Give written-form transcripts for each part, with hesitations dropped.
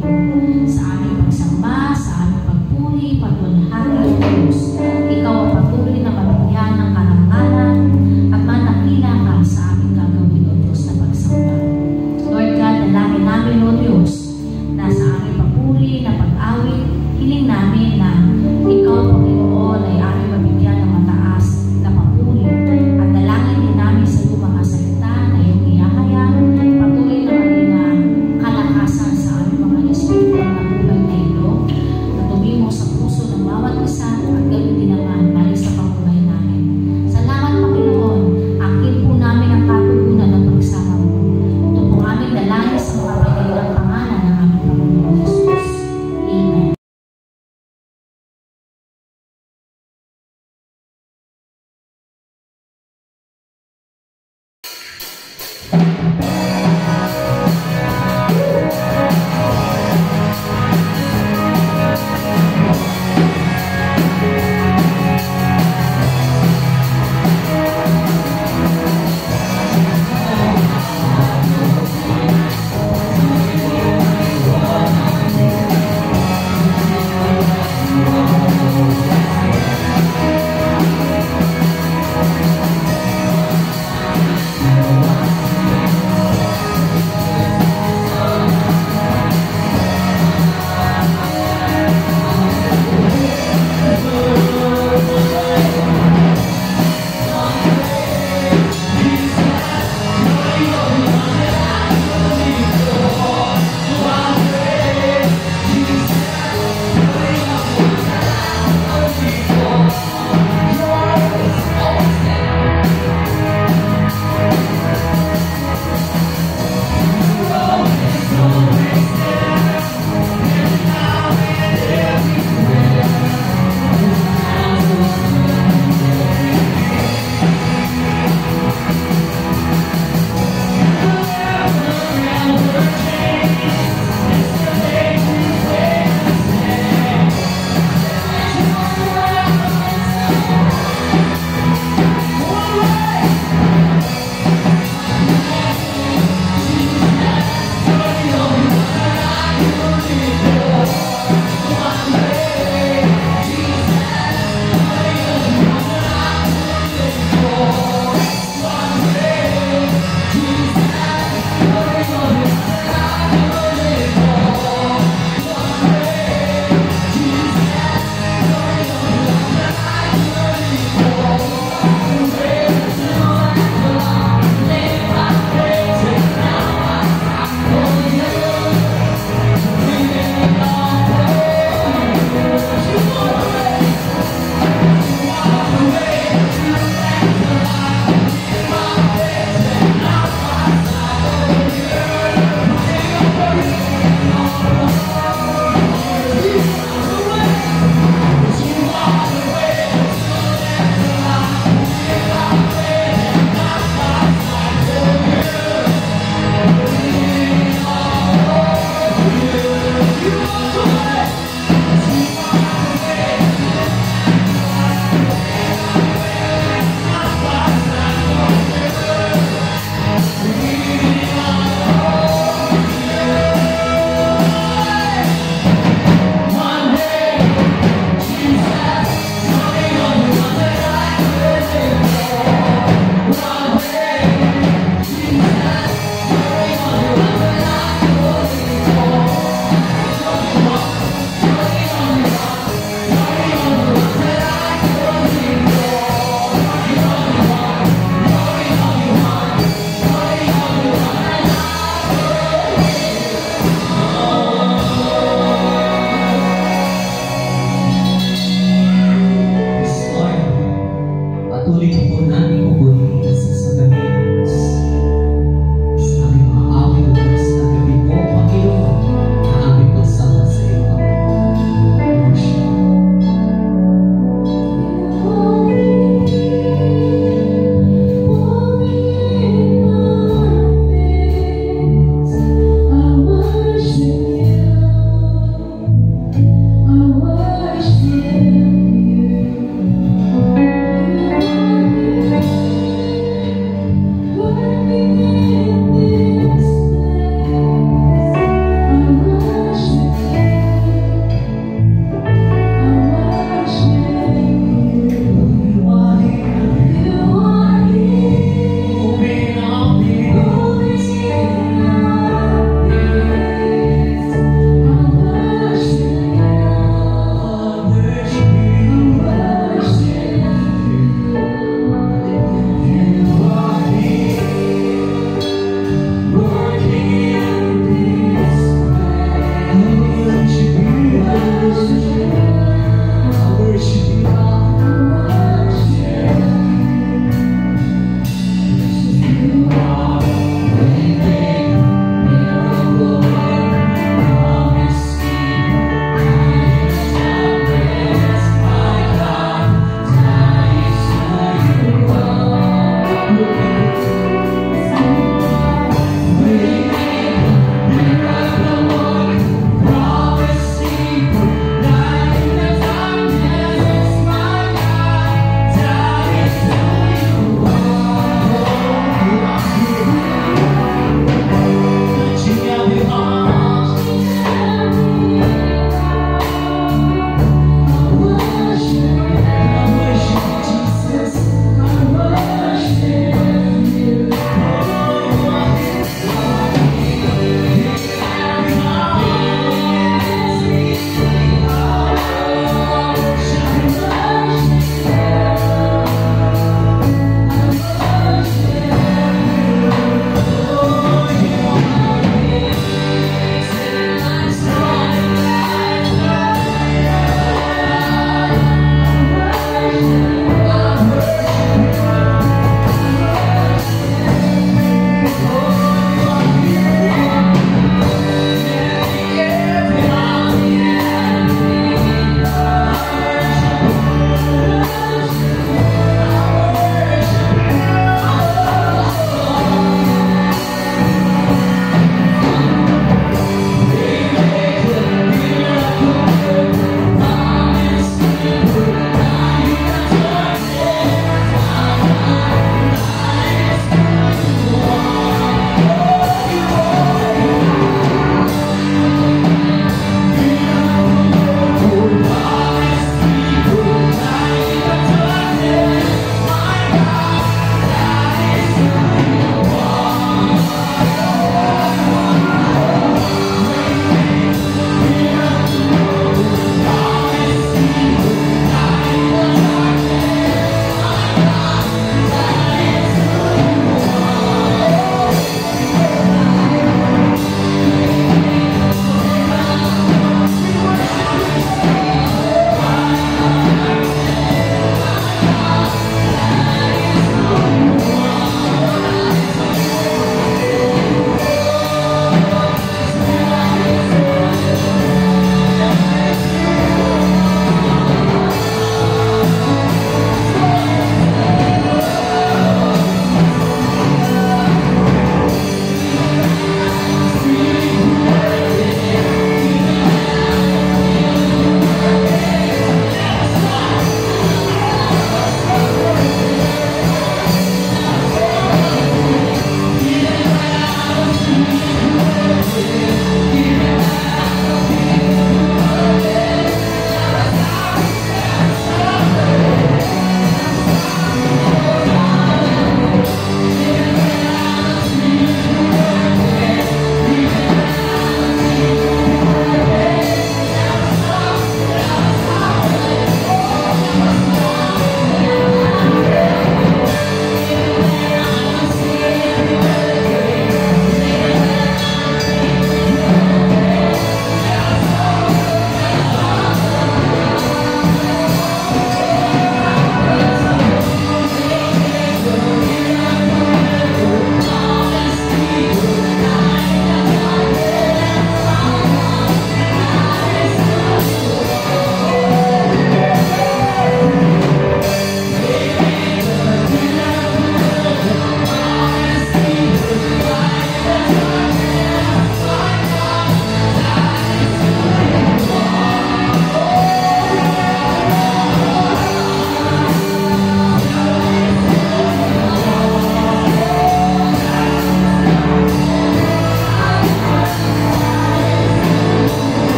Espiritu. Sa aming pagsamba, sa aming pagpuri, patunhahan o Diyos. Ikaw ang patuloy na mabigyan ng karangalan at manakila ka sa aming gagawin o Diyos na pagsamba. Lord God, dalangin namin o Diyos na sa aming papuri na pag-awit, hiling namin na ikaw, Panginoon, ay aming mabigyan ng mataas na papuri. At dalangin din namin sa iyong mga salita na iyong iyahayag, patuloy na maging kalakasan sa aming mga espiritu na buhay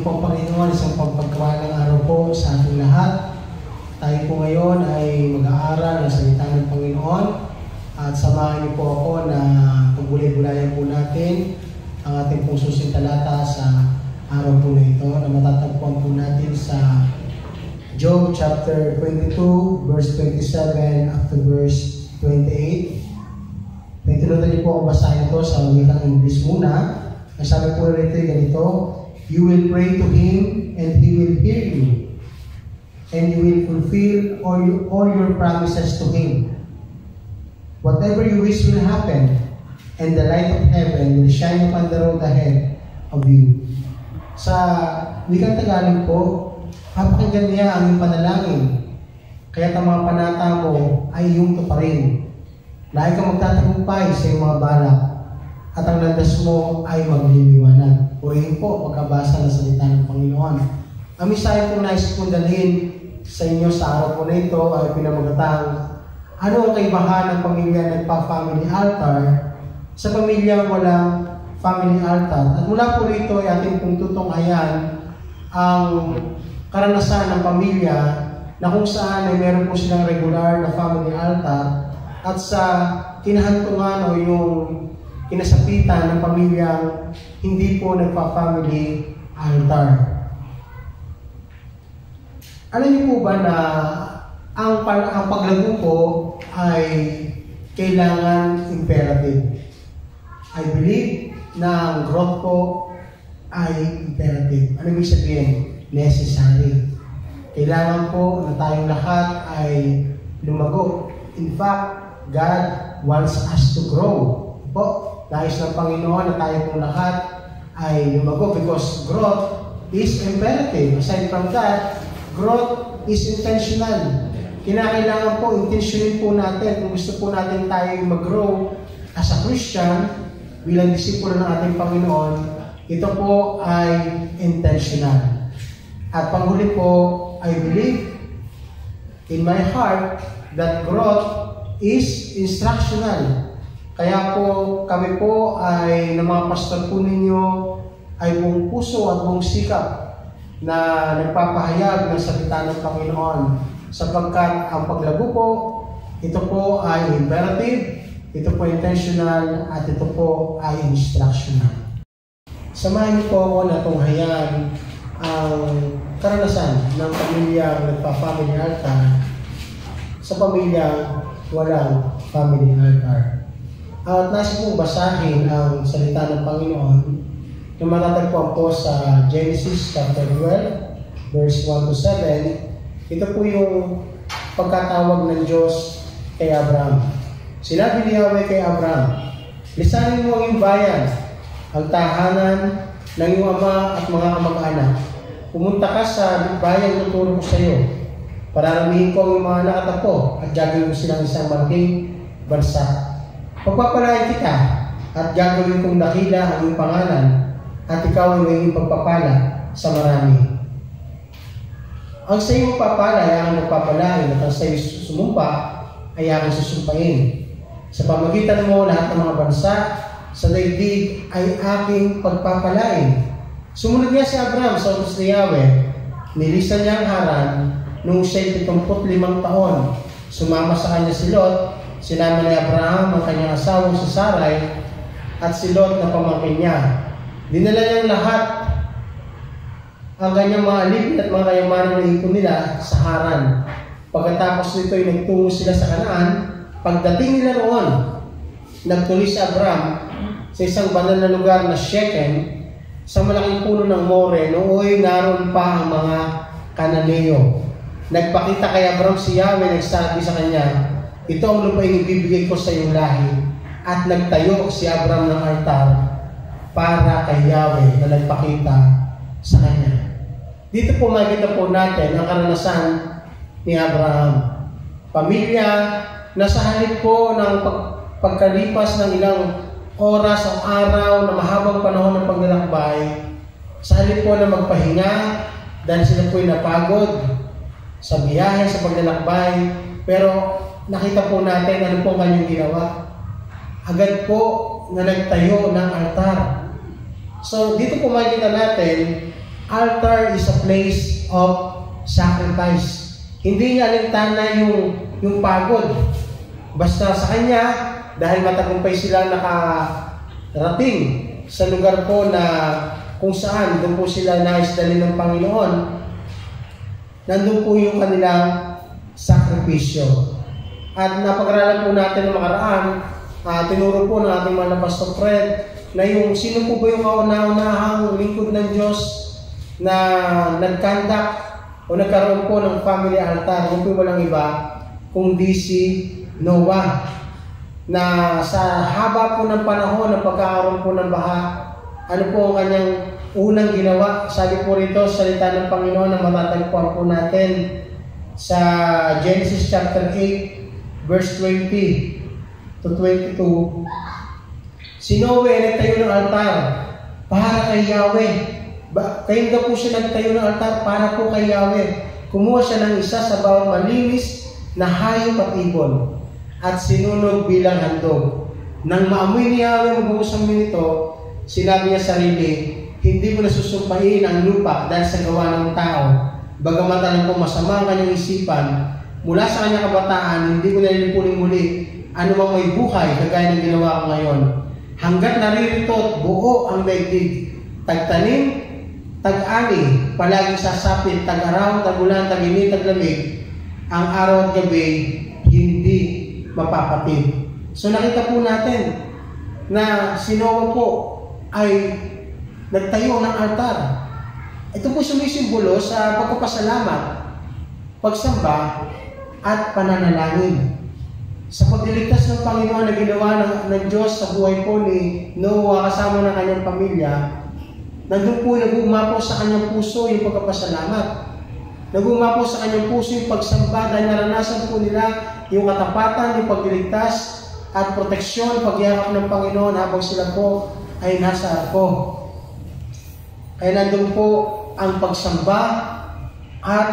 po Panginoon, isang pagpagkawalang araw po sa ating lahat. Tayo po ngayon ay mag-aaral ng salita ng Panginoon at samahan niyo po ako na pagbulay-bulayan po natin ang ating pong susunod talata sa araw po na ito na matatagpuan po natin sa Job chapter 22 verse 27 up to verse 28. Tinutunan niyo po ako basahin ito sa wikang English muna. Ang sabi po rito ganito, "You will pray to Him and He will hear you, and you will fulfill all your promises to Him. Whatever you wish will happen, and the light of heaven will shine upon the road ahead of you." Sa wikang Tagalog po, papakinggan niya ang iyong panalangin, kaya ang mga panata mo ay iyong tuparin. Lagi kang magtatagumpay sa iyong mga balak, at ang landas mo ay magliliwanag. Purihin po pagkabasa ng salita ng Panginoon. Ang mensahe po nais kong dalhin sa inyo sa araw po na ito ay pinamagatang, ano ang kaibahan ng pamilya nagpa-family altar sa pamilya walang family altar? At mula po rito ay ating pong tutunghayan ang karanasan ng pamilya na kung saan ay meron po silang regular na family altar at sa kinahantungan o yung kinasapitan ng pamilyang hindi po nagpa-family altar. Alam niyo po ba na ang paglago po ay kailangan imperative? I believe na ang growth po ay imperative. Ano ibig sabihin? Necessary. Kailangan po na tayong lahat ay lumago. In fact, God wants us to grow. Po, nais ng Panginoon na tayo pong lahat ay lumago because growth is imperative. Aside from that, growth is intentional. Kinakailangan po, intentionin po natin kung gusto po natin tayo mag-grow as a Christian bilang disipulo ng ating Panginoon, ito po ay intentional. At panghuli po, I believe in my heart that growth is instructional. Kaya po kami po ay ng mga pastor po ninyo ay buong puso at buong sikap na nagpapahayag ng salita ng Panginoon sapagkat ang paglago po, ito po ay imperative, ito po intentional, at ito po ay instructional. Samahan niyo po ako na tunghayan ang karanasan ng pamilya nagpa-family altar sa pamilya walang family altar. At nais pong basahin ang salita ng Panginoon na matatagpuan po sa Genesis chapter 12 verse 1 to 7. Ito po yung pagkatawag ng Diyos kay Abraham. Sinabi ni Yahweh kay Abraham, "Lisanin mo ang iyong bayan, ang tahanan ng iyong ama at mga kamag-anak. Pumunta ka sa bayan na tuturo ko sa iyo. Pararamihin ko ang iyong mga anak at apo at gagawin ko silang isang malaking bansa. Pagpapalain kita at gagawin kong dakila ang iyong pangalan at ikaw ay magiging pagpapala sa marami. Ang sa iyong papala ay ang magpapalain at ang sa iyong sumumpa ay ang susumpain. Sa pamagitan mo lahat ng mga bansa sa daigdig ay aking pagpapalain." Sumunod niya si Abraham sa utos ni Yahweh. Nilisan niya ang Haran noong siya'y 75 taon. Sumama sa kanya si Lot. Sinama ni Abraham ang kanyang asawang si Sarai at si Lot na pamangkin niya. Dinala niyang lahat ang kanyang mga alipin at mga kayamanan na ipon nila sa Haran. Pagkatapos nito ay nagtungo sila sa Kanaan. Pagdating nila roon, nagtuloy si Abraham sa isang banal na lugar na Shechem sa malaking puno ng More. Nooy naroon pa ang mga Kananeo. Nagpakita kay Abraham si Yahweh, nagsabi sa kanya, "Ito ang lupaing ibibigay ko sa iyong lahi." At nagtayo si Abraham ng altar para kay Yahweh na nagpakita sa kanya. Dito po makikita po natin ang karanasan ni Abraham. Pamilya na sa halip po ng pagkalipas ng ilang oras o araw na mahabang panahon ng paglalakbay, sa halip po na magpahinga dahil sila po'y napagod sa biyahe, sa paglalakbay, pero nakita po natin ano po kanyang ginawa. Agad po na nagtayo ng altar. So dito po makikita natin altar is a place of sacrifice. Hindi niya alintana yung pagod. Basta sa kanya, dahil matagumpay sila nakarating sa lugar po na kung saan, doon po sila naisdalin ng Panginoon, nandun po yung kanilang sakripisyo. At napag-aralan po natin ng makaraan, tinuro po ng ating mga Pastor Fred, na yung sino po ba yung kauna-unahang lingkod ng Diyos na nag-conduct o nagkaroon po ng family altar. Yung po walang iba, kundi si Noah, na sa haba po ng panahon ng pagkakaroon po ng baha, ano po ang kanyang unang ginawa? Sabi po rito, salita ng Panginoon na matatagpuan po natin sa Genesis chapter 8, verse 20 to 22. Si Noe nagtayo ng altar para kay Yahweh. Kaya nga po siya nagtayo ng altar para po kay Yahweh. Kumuha siya ng isa sa bawat malinis na hayop at ibon at sinunog bilang handog. Nang maamoy ni Yahweh mag-uusang nito, sinabi niya sarili, hindi mo nasusumpain ang lupa dahil sa gawa ng tao. Bagamat alam ko masama ang kanyang isipan, mula sa kanyang kabataan, hindi ko nalilipunin muli anumang may buhay kagaya ng ginawa ko ngayon. Hanggat naririto at buo ang daigdig, tagtanim, tag-ani, palaging sasapit, tag-araw, tag-ulan, tag-init, tag-lamig, ang araw at gabi hindi mapapatid. So nakita po natin na si Noah po ay nagtayo ng altar. Ito po sumisimbolo sa pagpapasalamat, pagsamba, at pananalangin. Sa pagliligtas ng Panginoon na ginawa ng Diyos sa buhay po ni Noah kasama ng kanyang pamilya, nandun po nag-uuma po sa kanyang puso yung pagpapasalamat. Nag-uuma po sa kanyang puso yung pagsamba dahil naranasan po nila yung katapatan, yung pagliligtas at proteksyon, pagyakap ng Panginoon habang sila po ay nasa arko. Kaya nandun po ang pagsamba at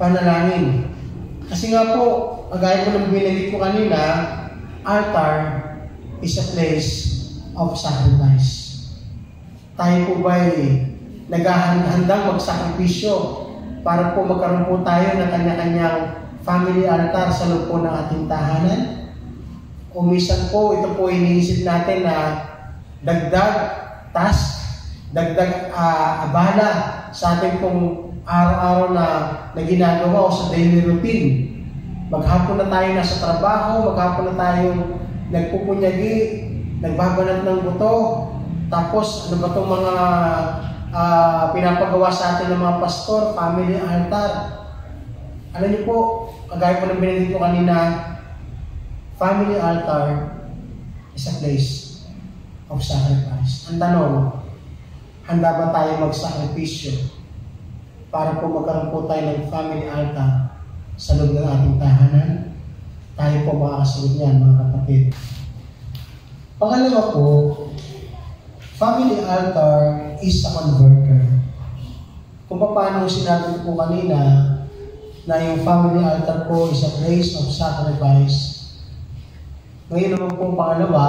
panalangin. Kasi nga po, kagaya ko ng binanggit ko kanina, altar is a place of sacrifice. Tayo po ba'y naghahandang magsakripisyo para po magkaroon po tayo ng kanya-kanyang family altar sa loob po ng ating tahanan? O minsan po, ito po iniisip natin na dagdag task, dagdag abala sa ating pong araw-araw na ginagawa o sa daily routine. Maghapon na tayo nasa trabaho, maghapon na tayo nagpupunyagi, nagbabanat ng buto, tapos ano ba itong mga pinapagawa sa atin ng mga pastor, family altar. Alam niyo po, kagaya po ng binanggit ko kanina, family altar is a place of sacrifice. Ang tanong, handa ba tayo magsakripisyo para po magkaroon po tayo ng family altar sa loob ng ating tahanan? Tayo po makakasagot niyan, mga kapatid. Pangalawa po, family altar is a converter. Kung paano sinabi ko po kanina na yung family altar po is a place of sacrifice, ngayon naman po pangalawa,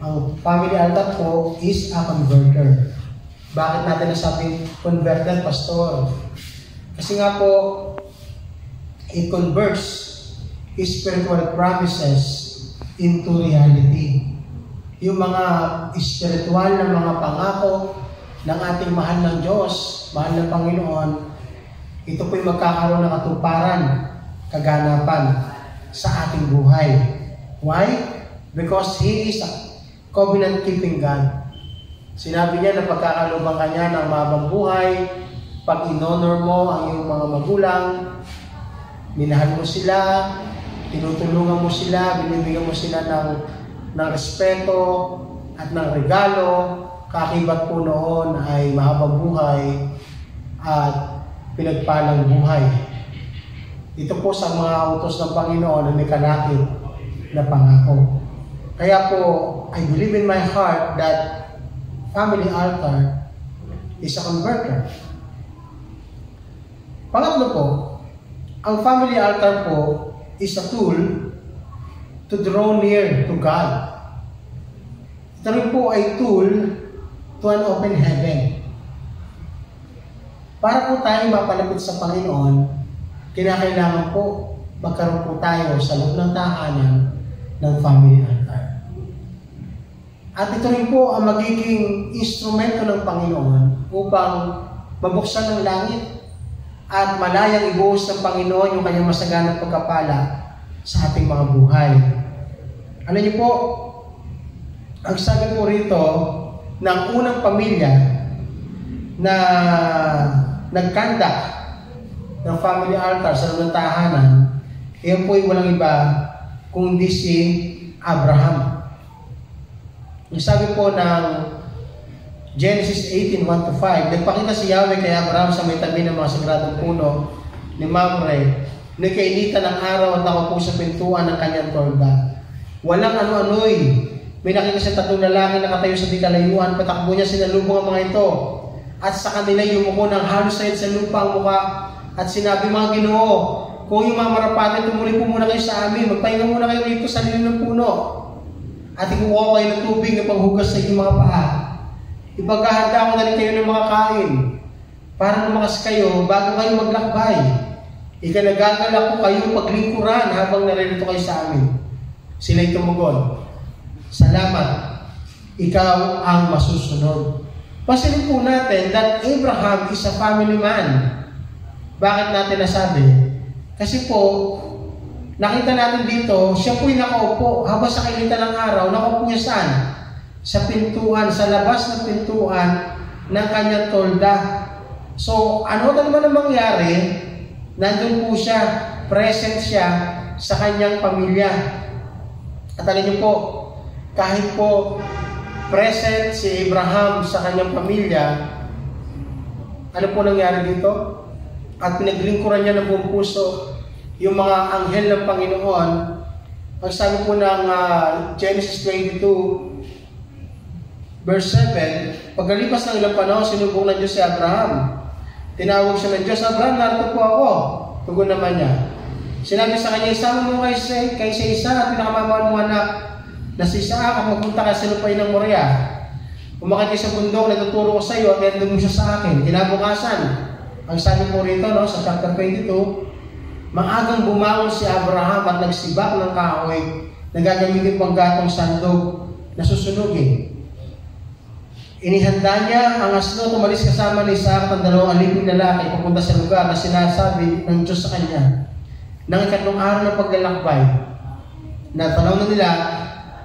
ang family altar po is a converter. Bakit natin nasabing converted, Pastor? Kasi nga po, it converts His spiritual promises into reality. Yung mga spiritual na mga pangako ng ating mahal ng Diyos, mahal ng Panginoon, ito po'y magkakaroon ng katuparan, kaganapan sa ating buhay. Why? Because He is a covenant-keeping God. Sinabi niya na pagkakalubang kanya ng mahabang buhay, pag in-honor mo ang iyong mga magulang, minahal mo sila, tinutulungan mo sila, binibigyan mo sila ng respeto at ng regalo, kakibat po noon ay mahabang buhay at pinagpalang buhay. Ito po sa mga utos ng Panginoon na may kalakip na pangako. Kaya po, I believe in my heart that family altar is a converter. Pangatlo po, ang family altar po is a tool to draw near to God. Ito rin po ay tool to an open heaven. Para po tayo mapalapit sa Panginoon, kinakailangan po magkaroon po tayo sa loob ng tahanan ng family altar. At ito rin po ang magiging instrumento ng Panginoon upang mabuksan ng langit at malayang ibuhos ng Panginoon yung kanyang masaganang pagkapala sa ating mga buhay. Alam niyo po, ang sabi po rito ng unang pamilya na nagkandak ng family altar sa loob ng tahanan, iyon po ay walang iba kundi si Abraham. Yung sabi po ng Genesis 18:1-5, nagpakita si Yahweh kay Abraham sa may tabi ng mga sagradong puno ni Mamre, na kainitan ng araw at nakaupo sa pintuan ng kanyang tolda. Walang ano-ano'y, may nakita siya 3 lalaki nakatayo sa di kalayuan, patakbo niya sinalubong ang mga ito, at sa kanila yumuko ng halos sayad sa lupa ang muka, at sinabi, mga Ginoo, kung yung mga marapatan, tumuli po muna kayo sa amin, magpahinga muna kayo rito sa lilim ng puno, at ikukuha kayo ng tubig na panghugas sa inyong mga paa. Ipaghahanda ko na rin kayo ng mga kain, para lumakas kayo bago kayo maglakbay. Ikanagagalak ko kayo paglingkuran habang naririto kayo sa amin. Sila'y tumugon, salamat, ikaw ang masusunod. Pasilin po natin that Abraham is a family man. Bakit natin nasabi? Kasi po, nakita natin dito, siya po'y nakaupo habang sa kainitan ng araw. Nakaupo niya saan? Sa pintuan, sa labas ng pintuan ng kanyang tolda. So, ano naman ang mangyari? Nandun po siya, present siya sa kanyang pamilya. At alam niyo po, kahit po present si Abraham sa kanyang pamilya, ano po nangyari dito? At pinaglingkuran niya ng buong puso yung mga anghel ng Panginoon. Ang sabi po ng Genesis 22, verse 7, pagkalipas ng ilang panahon, sinubong ng Diyos si Abraham. Tinawag siya ng Diyos, Abraham, narito po ako. Tugon naman niya. Sinabi sa kanya, isama mo kay sa isa at pinakamamahal mo anak na si Isaac at magpunta ka sa lupain ng Moria. Umakit kayo sa bundok, natuturo ko sa iyo at iandog mo siya sa akin. Kinabukasan, ang sabi po rito sa chapter 22, maagang bumangon si Abraham at nagsibak ng kahoy na gagamitin pang gatong sandog na susunugin. Inihanda niya ang asno, tumalis kasama ni Isaac ang 2 aliping lalaki papunta sa lugar na sinasabi ng Diyos sa kanya. Nang 3 araw ng paglalakbay, natanaw na nila,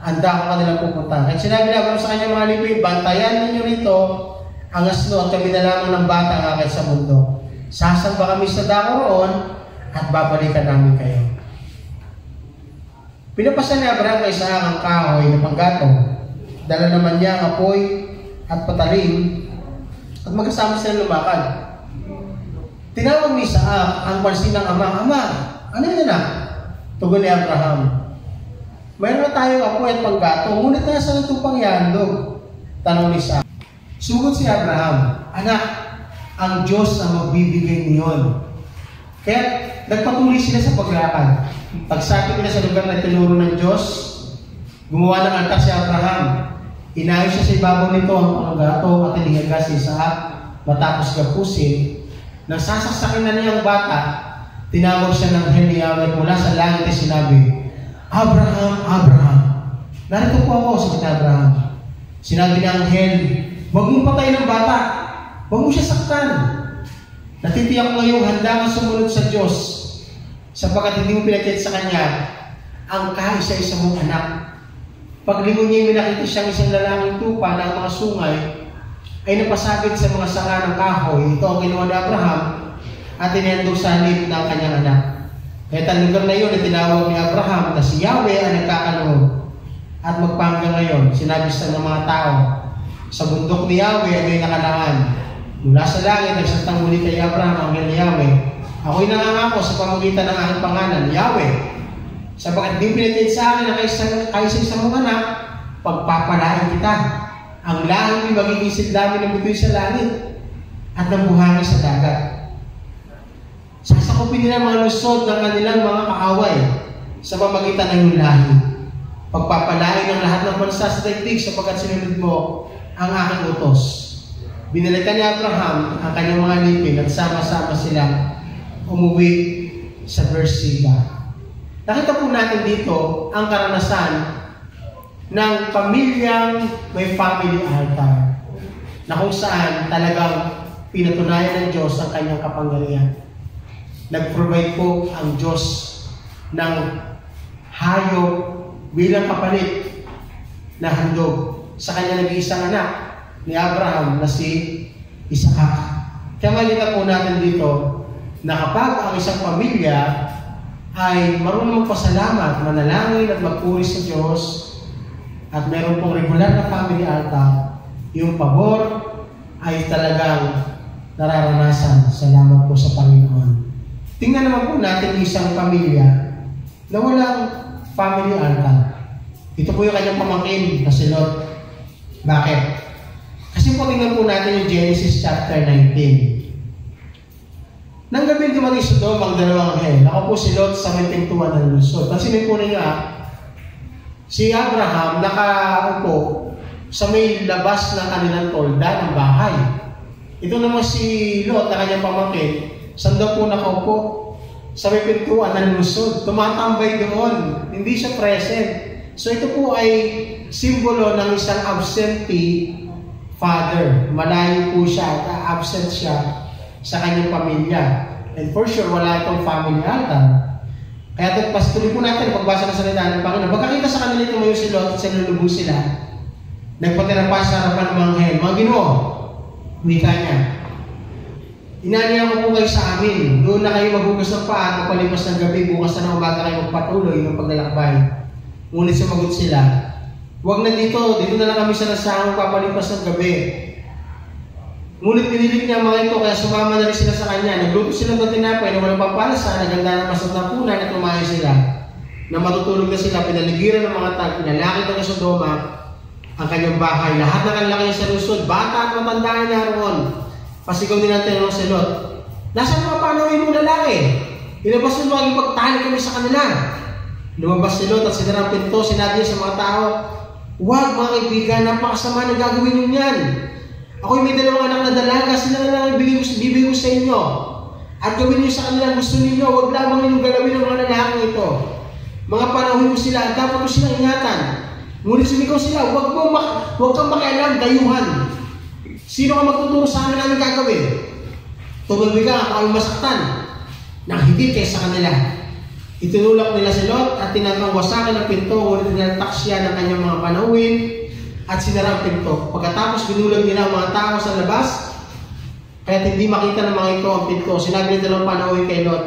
handa ko kanilang pupunta. At sinabi na Abraham sa kanya mga aliping, bantayan ninyo rito ang asno at kami na lamang ng bata ang akit sa mundo. Sasamba kami sa dako roon at babalikan namin kayo. Pinapasan ni Abraham kay Isaac ang kahoy na panggatong. Dala naman niya ang apoy at patalim at magkasama sila lumakad. Tinawag ni Isaac ang pansin ng ama, Ama, ano yun na? Tugon ni Abraham, mayroon na tayong apoy at panggatong, ngunit nasa lutupang yandog. Tanong ni Isaac. Sugot si Abraham, anak, ang Diyos ang magbibigay niyon. Kaya nagpatuloy sila sa paglakad. Pagsapit nila sa lugar na tinuro ng Diyos, gumawa ng altar si Abraham. Inayos siya sa ibabaw nito ang panggato at inihaga si Isaac matapos gapusin. Nang sasaksakin na niya ang bata, tinawag siya ng anghel ni Yahweh mula sa langit at sinabi, Abraham, Abraham. Narito po ako, sabi ni Abraham. Sinabi ng anghel, huwag mong patayin ng bata. Huwag mo siya saktan. Natitiyak ko ngayong handa kang sumunod sa Diyos sapagkat hindi mo pinakita sa Kanya ang kaisa-isa mong anak. Paglingon niya, minakita siyang isang lalaking tupa na ang mga sungay ay napasabit sa mga sanga ng kahoy. Ito ang ginawa ni Abraham at inihandog sa halip ng kanyang anak. Kaya ang lugar na iyon ay tinawag ni Abraham na si Yahweh ang nagkakaroon. At magpahanggang ngayon, sinabi sa ng mga tao, sa bundok ni Yahweh ay may nakalaan. Mula sa langit, nagsalitang muli kay Abraham ang anghel ni Yahweh, ako'y nangangako sa pamagitan ng aking pangalan, Yahweh, sapagkat di pinatin sa akin na kaysa isang mga anak, pagpapalain kita. Ang langit ay magiging sidlamin ng bituin sa langit at ng buhangin sa dagat. Sasakupin nila mga lusod ng kanilang mga kaaway sa pamagitan ng iyong lahi. Pagpapalain ng lahat ng bansa sa daigdig sapagkat sinunod mo ang aking utos. binalikan ni Abraham ang kanyang mga lipin at sama-sama silang umuwi sa Beersheba. Nakita po natin dito ang karanasan ng pamilyang may family altar na kung saan talagang pinatunayan ng Diyos ang kanyang kapangyarihan. Nag-provide po ang Diyos ng hayop bilang kapalit na handog sa kanyang nag-iisang anak ni Abraham na si Isaac. Kaya malita po natin dito na kapag ang isang pamilya ay marunong magpasalamat, manalangin at magpuri sa Diyos at meron pong regular na family altar, yung pabor ay talagang nararanasan. Salamat po sa Panginoon. Tingnan naman po natin isang pamilya na walang family altar. Ito po yung kanyang pamangkin na si Lot. Bakit? Kasi po tingnan po natin yung Genesis chapter 19. Nang gabi dumating Sodom ang dalawang anghel. Ako po si Lot sa may pintuan ng lungsod. Pansinin po ninyo si Abraham nakaupo sa may labas ng kanilang tolda ng bahay. Ito naman si Lot na kanyang pamangkin, saan daw po nakaupo? Sa may pintuan ng lungsod. Tumatambay doon. Hindi siya present. So ito po ay simbolo ng isang absentee father. Malayo po siya, absent siya sa kanyang pamilya. And for sure, wala itong family altar. Kaya patuloy po natin, pagbasa ng salita ng Panginoon. Pagkakita sa kanila tumayo si Lot at sinulubog sila. Nagpatira pa sa harapan ng mga anghel. Mga Ginoo, wika niya. Inanihan ko po kayo sa amin. Doon na kayo maghugas ng paa at palipas ng gabi. Bukas na ng umaga kayo magpatuloy ng paglalakbay. Ngunit sumagot sila, huwag na dito na lang kami sa nasahang papalipas ng gabi. Ngunit pinilit niya mga ito, kaya sumama na rin sila sa kanya. Nagluto sila ng tinapay na walang pampalasa, naganda ng masat na punan at tumayo sila. Na matutulog na sila, pinaligiran ng mga tag, pinalakit ng Sodoma ang kanyang bahay. Lahat ng kanila sa lusod, bata at matandaan naroon. Pasigaw din natin ng si Lot, nasaan mga panawin mo lalaki? Ilabas mo maging pagtali kami sa kanila. Lumabas si Lot at sinara ang pinto, sinabi niya sa mga tao, huwag mga kaibigan, napakasama na gagawin niyo yan. Ako'y may dalawang anak na dalaga, sila na lang ibibigay ko sa inyo. At gawin niyo sa kanila gusto ninyo, huwag lamang ninyong galawin ang mga lalaki ito. Mga panahon mo sila, at dapat mo silang ingatan. Ngunit sumigaw sila, huwag kang makialam, dayuhan. Sino ka magtuturo sa amin namin gagawin? Tumulwi ka, ako ay masaktan. Nakahigit kayo sa kanila. Itinulak nila si Lot at tinatang wasakin ang pinto, ngunit tinaltak siya ng kanyang mga panauhin at sinara ang pinto. Pagkatapos binulag nila ang mga tao sa labas, kaya hindi makita ng mga ito ang pinto. Sinabi nila dalawang panauhin kay Lot,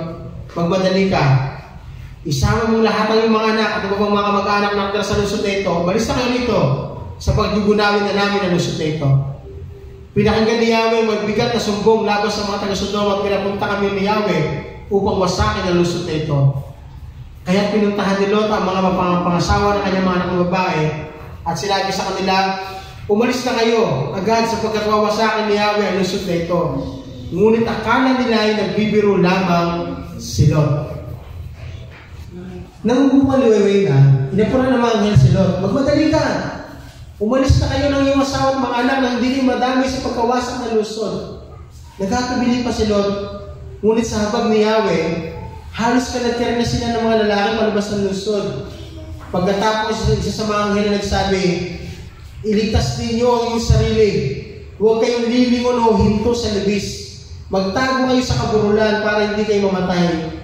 magmadali ka. Isama mo lahat ng iyong mga anak at ibang mga kamag-anak na nakatira sa lusot na ito. Balis na kayo nito sa pagdugunawin na namin ang lusot na ito. Pinakinggan ni Yahweh magbigat na sumbong laban sa mga taga-Sodoma at pinapunta kami ni Yahweh upang wasakin ang lusot na ito. Kaya pinuntahan ni Lot ang mga pangasawa ng kanyang mga anak na babae at sinabi sa kanila, umalis na kayo agad sapagkat wawasakin ni Yahweh ang lusot na ito. Ngunit akala nila ay nagbibiro lamang si Lot. Nang bumaliway na, inapunan ng mga anghel si Lot, magmadali ka! Umalis na kayo ng iyong asawa at mga anak na hindi kayo madami sa pagkawasak ng lusod. Nagkakabili pa si Lot, ngunit sa habag ni Yahweh, halos kalagkari na sila ng mga lalaki palabas ng lusod. Pagkatapos, isa sa mga anghel na nagsabi, iligtas ninyo ang iyong sarili. Huwag kayong lilingon o hinto sa libis. Magtago kayo sa kaburulan para hindi kayo mamatay.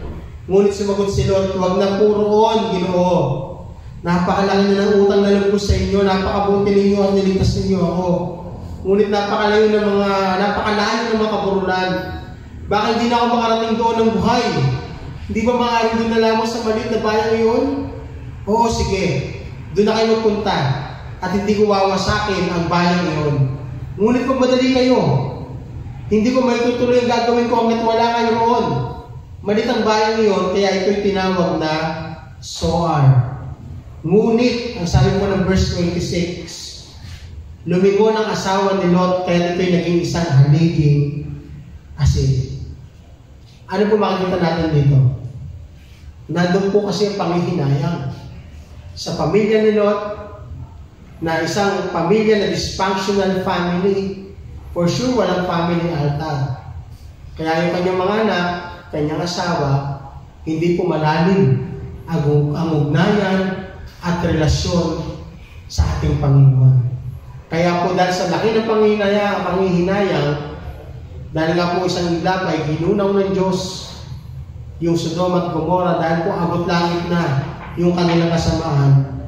Ngunit sumagot si Lot, huwag na puroon, Ginoo. Napakalaki na ng utang na loob ko sa inyo, napakabuti ninyo at niligtas ninyo ako. Ngunit napakalayo ng mga kaburulan. Baka hindi na ako makarating doon ng buhay. Hindi ba maaaring doon na lamang sa maliit na bayan ngayon? Oo, sige. Doon na kayo magpunta. At hindi ko wawasakin ang bayan ngayon. Ngunit kung madali kayo, hindi ko maitutuloy ang gagawin ko hanggat wala kayo roon. Malit ang bayan ngayon, kaya ito'y tinawag na Zoar. Ngunit, ang sabi po ng verse 26, lumingon ang asawa ni Lot, kaya ito'y naging isang haliging asin. Ano po makikita natin dito? Nandun po kasi ang panghihinayang sa pamilya ni Lot, na isang pamilya na dysfunctional family, for sure walang family altar. Kaya yung kanyang mga anak, kanyang asawa, hindi po malalim ang ugnayan at relasyon sa ating Panginoon. Kaya po dahil sa laki ng panghihinayang, dahil nga po isang iglap ay ginunaw ng Diyos yung Sodom at Gomorrah, dahil po abot langit na yung kanilang kasamaan,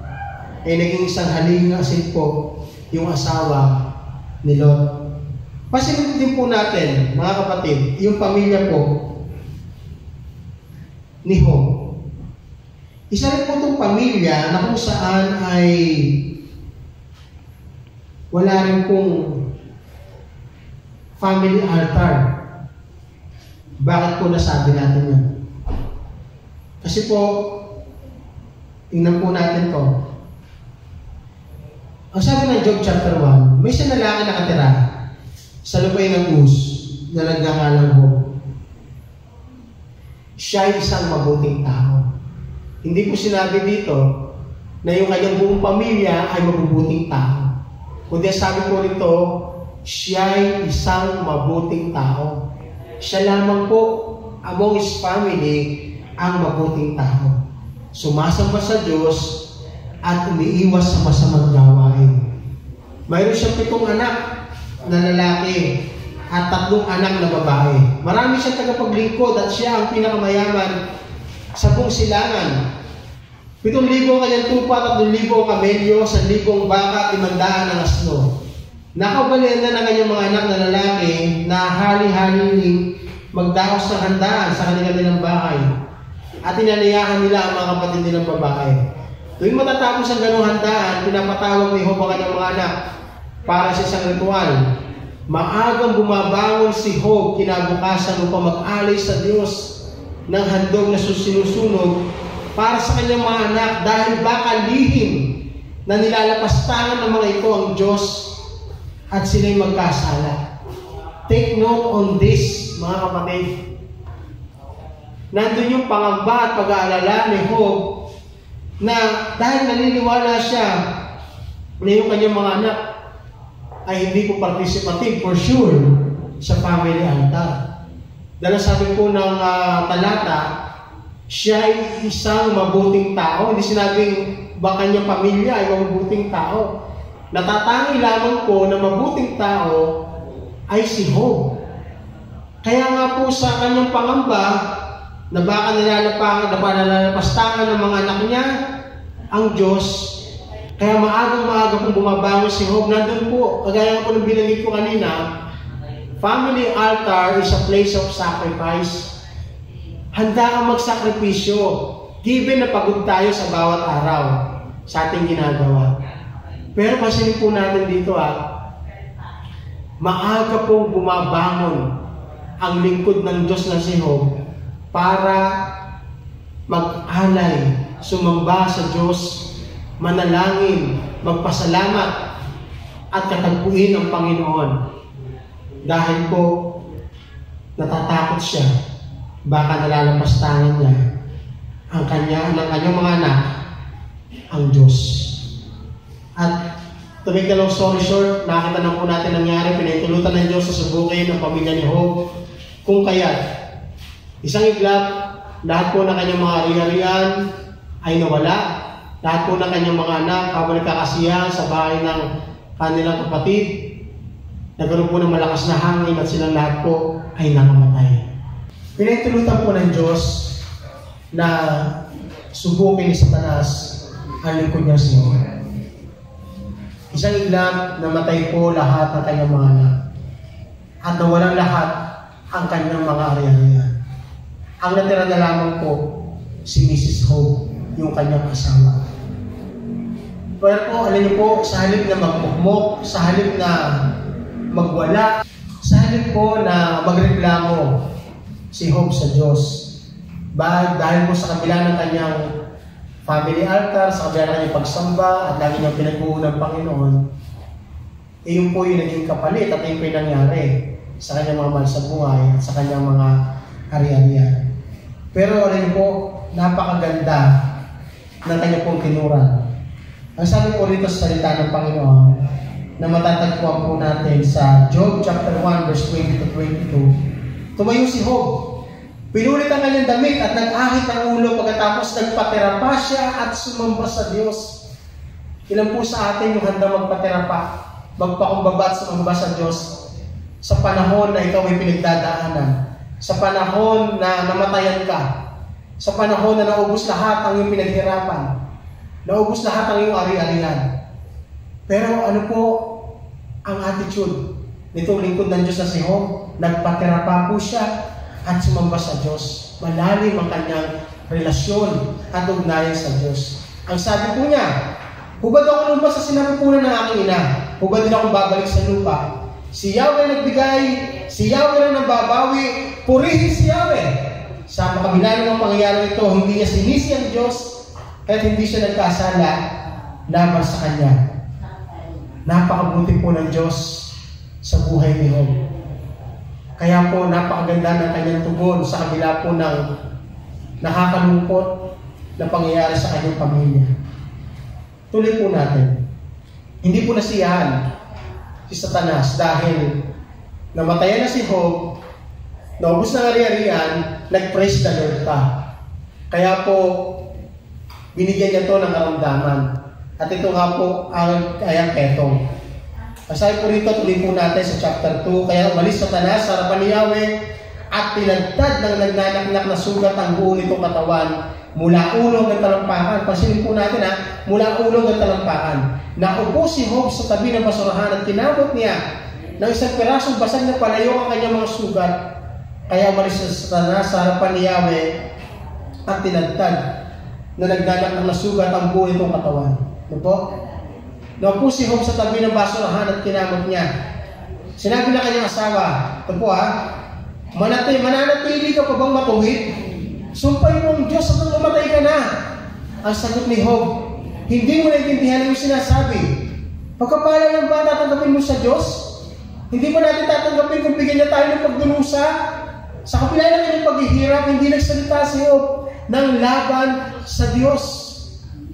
ay naging isang halingasin po yung asawa ni Lot. Pasilip din po natin, mga kapatid, yung pamilya po ni Job. Isa rin po itong pamilya na kung saan ay wala rin pong family altar. Bakit po nasabi natin yan? Kasi po, tingnan po natin to. Ang sabi ng Job chapter 1, may isang lalaki nakatira sa lupay ng Uz na nagngangalang Job. Siya ay isang mabuting tao. Hindi po sinabi dito na yung kanyang buong pamilya ay mabubuting tao. Kundi sabi po nito, siya ay isang mabuting tao. Siya lamang po among his family ang mabuting tao. Sumasamba sa Diyos at umiiwas sa masamang gawain. Mayroon siyang 7 anak na lalaki at 3 anak na babae. Marami siyang tagapaglingkod at siya ang pinakamayaman sa buong silangan. 7,000 kanyang tupa, 3,000 kamelyo, 1,000 baka, 500 ang asno. Nakabalian na ng kanyang mga anak na lalaki na hali-hali magdaos ng handaan sa kanilang bahay. At inaniyahan nila ang mga kapatid nilang babae. Tuwing matatapos ang ganong handaan, pinapatawag ni Job ang kanyang mga anak para sa isang ritual. Maagang bumabangon si Job kinabukasan upang mag-alay sa Diyos ng handog na sinusunog para sa kanyang mga anak, dahil baka lihim na nilalapastangan ng mga ito ang Diyos at sila'y magkasala. Take note on this, mga kapatid. Nandun yung pangamba at pag-aalala ni Job na dahil naniniwala siya na yung kanyang mga anak ay hindi po participative for sure sa family altar. Dahil sabi po ng talata, siya ay isang mabuting tao. Hindi sinabing ba kanyang pamilya ay mabuting tao. Natatangi lamang po na mabuting tao ay si Job. Kaya nga po sa kanyang pangamba na baka nilalapastangan ng mga anak niya ang Diyos, kaya maaga pong bumabangon si Job. Nandun po, kagaya po ng binanggit ko kanina, family altar is a place of sacrifice. Handa kang magsakripisyo, given na pagod tayo sa bawat araw sa ating ginagawa. Pero pansinin po natin dito maaga pong bumabangon ang lingkod ng Diyos na si Job para mag-alay, sumamba sa Diyos, manalangin, magpasalamat at katagpuin ang Panginoon. Dahil po natatakot siya, baka nalalampastangan niya ang kanyang mga anak, ang Diyos. At to make the long story short, nakita na po natin nangyari, pinahintulutan ng Diyos sa subukin ng pamilya ni Job. Kung kaya't isang iglap, lahat po ng kanyang mga ari-arian ay nawala. Lahat po ng kanyang mga anak, habang nagkakasiyahan sa bahay ng kanilang kapatid, nagkaroon po ng malakas na hangin at silang lahat po ay nakamatay. Pinahintulutan po ng Diyos na subukin ni Satanas ang lingkod niya si Job. Isang iglap, namatay po lahat ng kanyang mga anak. At nawalang lahat ang kanyang mga ari-arian. Ang natira na lamang po si Mrs. Job, yung kanyang asawa. Pero po, alam niyo po, sa halip na magmukmok, sa halip na magwala, sa halip po na magreklamo si Job sa Diyos. Dahil po sa kabila ng kanyang family altar, sa kabila ng kanyang pagsamba, at lagi niyang pinag-uunan ng Panginoon, yun po yung naging kapalit at yun po yung nangyari sa kanyang mga mahal sa buhay at sa kanyang mga ari-arian. Pero alam niyo po, napakaganda ng kanyang pong kinuran. Ang sabi po rito sa salita ng Panginoon, na matatagpuan po natin sa Job chapter 1 verse 20 to 22. Tumayo si Job. Pinulit ang kanyang damit at nag-ahit ang ulo, pagkatapos nagpatira pa siya at sumamba sa Diyos. Ilan po sa atin yung handa magpatira pa, magpakumbaba at sumamba sa Diyos sa panahon na ikaw ay pinagdadaanan, sa panahon na namatayan ka, sa panahon na naubos lahat ang iyong pinaghirapan, naubos lahat ang iyong ari-arian. Pero ano po ang attitude nitong lingkod ng Diyos na si Job? Nagpatira pa po siya at sumamba sa Diyos. Malalim ang kanyang relasyon at ugnayan sa Diyos. Ang sabi po niya, hubad ako lumabas sa sinapupunan ng aking ina, hubad din akong babalik sa lupa. Si Yahweh nagbigay, si Yahweh na nagbabawi, purihin si Yahweh. Sa kabila ng mga pangyayari ito, hindi niya sinisi ang Diyos at hindi siya nagkasala laban sa Kanya. Napakabuti po ng Diyos sa buhay ni Job. Kaya po napakaganda ng kanyang tugon sa kabila po ng nakakalungkot na pangyayari sa kanyang pamilya. Tuloy po natin. Hindi po nasiyahan si Satanas dahil namatayan na si Job, naubos na ari-arian, nag-praise the Lord pa. Kaya po, binigyan niya to ng karamdaman. At ito nga po ang kayang petong. Kasay po rito, tuloy po natin sa chapter 2. Kaya umalis Satanas sa harapan ni Yahweh at pinagtad ng nagnanaknak na sugat ang buo nitong katawan mula ulo hanggang talampakan. Pansinin po natin mula ulo hanggang talampakan. Naupo si Job sa tabi ng basurahan at kinabot niya ng isang pirasong basag na palayo ang kanyang mga sugat. Kaya umalis Satanas sa harapan ni Yahweh at pinagtad na nagnanaknak na sugat ang buo nitong katawan. Ano po? Naupo si Job sa tabi ng basurahan at kinamot niya. Sinabi na kanyang asawa, ito po mananatili ka pa bang matuwid? Sumpay mo ang Diyos at mamatay ka na. Ang sagot ni Job, hindi mo naintindihan yung sinasabi. Pagkapala ng ba tatanggapin mo sa Diyos? Hindi ba natin tatanggapin kung bigyan niya tayo ng pagdurusa? Sa kapila ng kanyang paghihirap, hindi nagsalita si Job ng laban sa Diyos.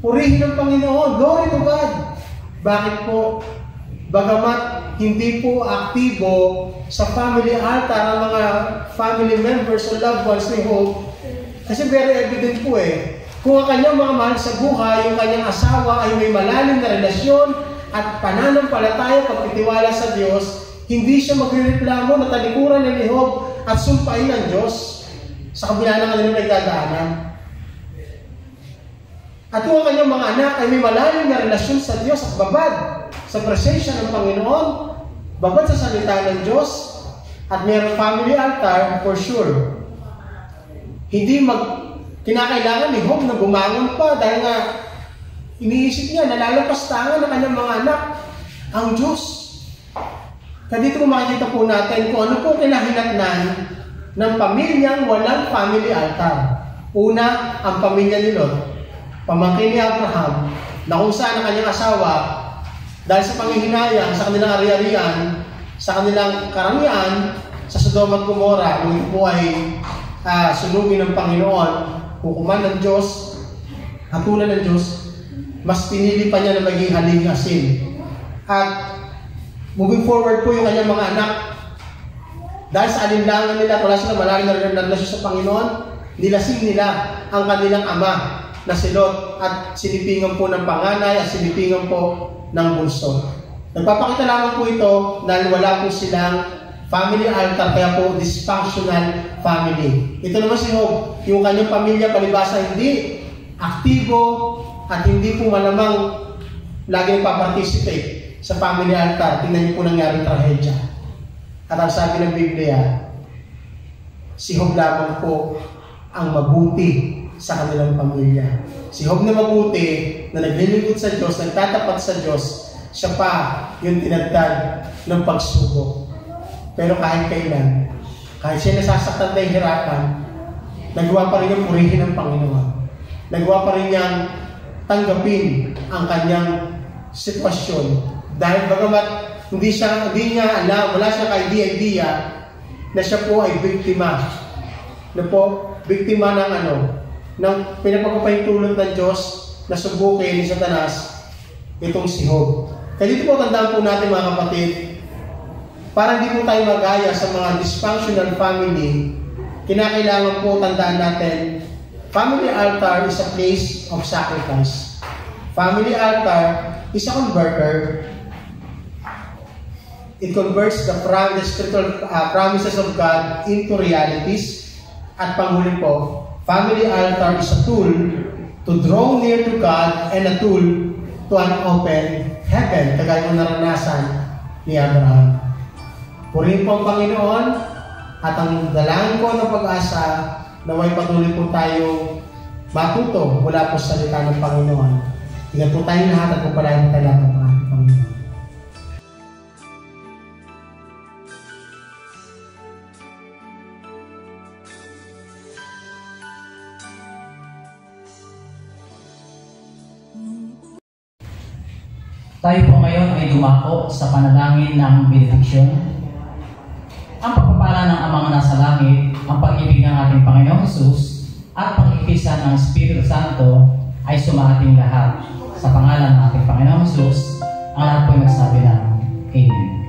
Purihin ng Panginoon. Glory to God. Bakit po? Bagamat hindi po aktibo sa family altar ang mga family members o loved ones ni Job, kasi very evident po kung ang kanyang mga mahal sa buhay, yung kanyang asawa ay may malalim na relasyon at pananampalataya, pagtitiwala sa Diyos, hindi siya magrereklamo na talikuran ni Job at sumpain ng Diyos sa kabila ng kanilang nagdadaanan. At kung ang kanyang mga anak ay may malalim na relasyon sa Diyos at babad sa presensya ng Panginoon, babad sa salita ng Diyos, at mayroong family altar, for sure, hindi kinakailangan ni Job na bumangon pa dahil nga iniisip niya, nalalapastangan ng kanyang mga anak ang Diyos. Kaya dito makikita po natin kung ano po kinahinatnan ng pamilyang walang family altar. Una, ang pamilya ni Lot. Pamangkin ni Abraham, na kung saan ang kanyang asawa, dahil sa panghihinayang, sa kanilang ari-arian, sa kanilang karamihan, sa Sodom at Gomora, kung ito po ay sunugin ng Panginoon, hukuman ng Diyos, hatulan ng Diyos, mas pinili pa niya na maging haling asin. At moving forward po yung kanyang mga anak, dahil sa alinlangan nila, wala silang malalim na relasyon sa Panginoon, nilasing nila ang kanilang ama na si Lot at sinipingan po ng panganay at sinipingan po ng bunso. Nagpapakita lamang po ito dahil wala po silang family altar, kaya po dysfunctional family. Ito naman si Job, yung kanyang pamilya palibasa hindi aktibo at hindi po malamang lagi nagpa-participate sa family altar. Tingnan niyo po nangyaring trahedya. At ang sabi ng Biblia, si Job lamang po ang mabuti sa kanilang pamilya. Si Job na mabuti, na naglilingkod sa Diyos, nagtatapat sa Diyos, siya pa yung tinagdag ng pagsubok. Pero kahit kailan, kahit siya nasasaktan na hirapan, nagawa pa rin niyang purihin ng Panginoon. Nagawa pa rin niyang tanggapin ang kanyang sitwasyon. Dahil bagamat hindi niya alam, wala siyang idea na siya po ay biktima. Na po, biktima ng pinapagpapahintulot ng Diyos na subukin ni Satanas itong si Job. Kaya dito po tandaan po natin mga kapatid, para hindi po tayo magaya sa mga dysfunctional family, kinakailangan po tandaan natin, family altar is a place of sacrifice. Family altar is a converter. It converts the spiritual promises of God into realities. At panghuli po, family altar is a tool to draw near to God and a tool to an open heaven, kagaya ng naranasan ni Abraham. Purihin po ang Panginoon at ang dalangin ko ng pag-asa na may patuloy po tayo matuto mula po sa salita ng Panginoon. Ingat po tayo lahat at pagpalain tayo lahat ng Panginoon. Tayo po ngayon ay dumako sa panalangin ng benediksyon. Ang pagpapala ng Amang nasa langit, ang pag-ibig ng ating Panginoong Hesus, at pag-ibigsan ng Espiritu Santo ay sumaating lahat. Sa pangalan ng ating Panginoong Hesus, ang lahat po ay magsabi ng Amen.